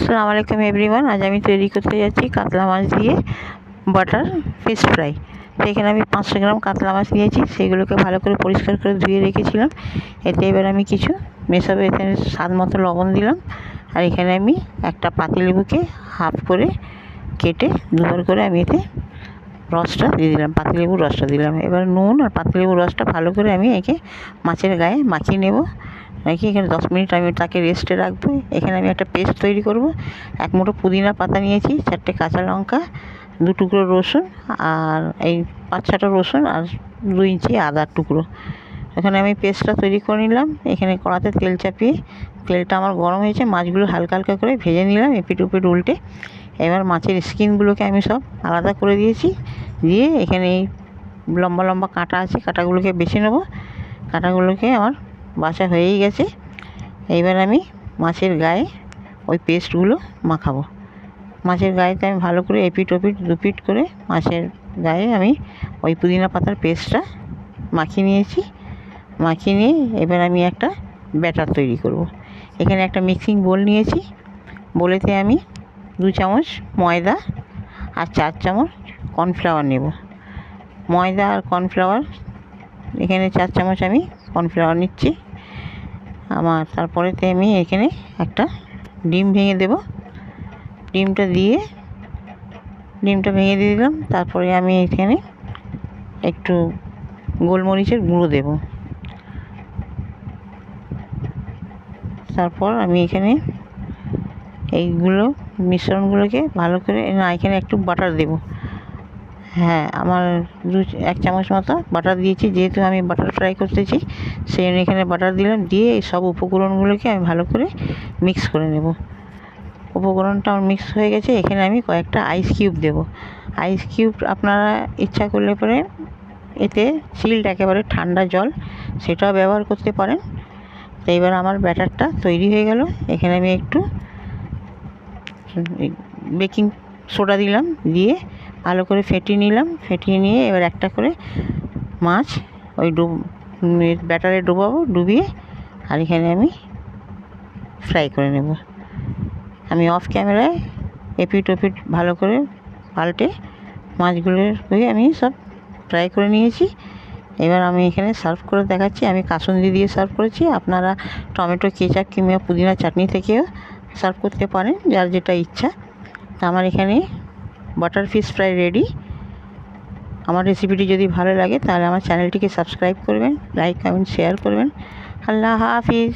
আসসালামু আলাইকুম এভরিওয়ান। আজ আমি তৈরি করতে যাচ্ছি কাতলা মাছ দিয়ে বাটার ফিশ ফ্রাই। তো এখানে আমি 500 গ্রাম কাতলা মাছ নিয়েছি, সেগুলোকে ভালো করে পরিষ্কার করে ধুয়ে রেখেছিলাম। এতে এবার আমি কিছু মেশাবো, এতে স্বাদ মতো লবণ দিলাম। আর এখানে আমি একটা পাতিলেবুকে হাফ করে কেটে দুবার করে আমি এতে রসটা দিয়ে দিলাম, পাতিলেবুর রসটা দিলাম। এবার নুন আর পাতিলেবুর রসটা ভালো করে আমি একে মাছের গায়ে মাখিয়ে নেব। নাকি এখানে 10 মিনিট আমি তাকে রেস্টে রাখবো। এখানে আমি একটা পেস্ট তৈরি করব। 1 মুঠো পুদিনা পাতা নিয়েছি, 4টে কাঁচা লঙ্কা, 2 টুকরো রসুন, আর এই 5-6টা রসুন, আর 2 ইঞ্চি আদার টুকরো। এখানে আমি পেস্টটা তৈরি করে নিলাম। এখানে কড়াতে তেল চাপিয়ে তেলটা আমার গরম হয়েছে, মাছগুলো হালকা হালকা করে ভেজে নিলাম এপিট ওপিট উল্টে। এবার মাছের স্কিনগুলোকে আমি সব আলাদা করে দিয়েছি। দিয়ে এখানে এই লম্বা লম্বা কাঁটা আছে, কাঁটাগুলোকে বেছে নেব। কাঁটাগুলোকে আমার বাছা হয়েই গেছে। এইবার আমি মাছের গায়ে ওই পেস্টগুলো মাখাবো। মাছের গায়েতে আমি ভালো করে এপিট ওপিট দুপিট করে মাছের গায়ে আমি ওই পুদিনা পাতার পেস্টটা মাখিয়ে নিয়েছি। মাখিয়ে নিয়ে এবার আমি একটা ব্যাটার তৈরি করব। এখানে একটা মিক্সিং বোল নিয়েছি। বোলেতে আমি 2 চামচ ময়দা আর 4 চামচ কর্নফ্লাওয়ার নেব। ময়দা আর কর্নফ্লাওয়ার, এখানে 4 চামচ আমি কর্নফ্লাওয়ার নিচ্ছি। তারপরেতে আমি এখানে একটা ডিম ভেঙে দেব। ডিমটা ভেঙে দিয়ে দিলাম। তারপরে আমি এখানে একটু গোলমরিচের গুঁড়ো দেব। তারপর আমি এখানে এইগুলো মিশ্রণগুলোকে ভালো করে এখানে একটু বাটার দেব। হ্যাঁ, আমার 1 চামচ মতো বাটার দিয়েছি, যেহেতু আমি বাটার ফ্রাই করতেছি সেই জন্য এখানে বাটার দিলাম। দিয়ে এই সব উপকরণগুলোকে আমি ভালো করে মিক্স করে নেব। উপকরণটা আমার মিক্স হয়ে গেছে। এখানে আমি কয়েকটা আইস কিউব দেব। আইস কিউব আপনারা ইচ্ছা করলে পরে এতে চিল্ড একেবারে ঠান্ডা জল সেটাও ব্যবহার করতে পারেন। তো এবার আমার ব্যাটারটা তৈরি হয়ে গেল। এখানে আমি একটু বেকিং সোডা দিলাম, দিয়ে ভালো করে ফেটিয়ে নিলাম। ফেটিয়ে নিয়ে এবার একটা করে মাছ ওই ব্যাটারে ডুবাবো, ডুবিয়ে আর এখানে আমি ফ্রাই করে নেব। আমি অফ ক্যামেরায় এপিট ওপিট ভালো করে পাল্টে মাছগুলোকে আমি সব ফ্রাই করে নিয়েছি। এবার আমি এখানে সার্ভ করে দেখাচ্ছি। আমি কাসুন্দি দিয়ে সার্ভ করেছি। আপনারা টমেটো কেচাপ কিংবা পুদিনা চাটনি থেকেও সার্ভ করতে পারেন, যার যেটা ইচ্ছা। তা আমার এখানে বাটার ফিশ ফ্রাই রেডি। আমার রেসিপিটি যদি ভালো লাগে তাহলে আমার চ্যানেলটিকে সাবস্ক্রাইব করবেন, লাইক কমেন্ট শেয়ার করবেন। আল্লাহ হাফিজ।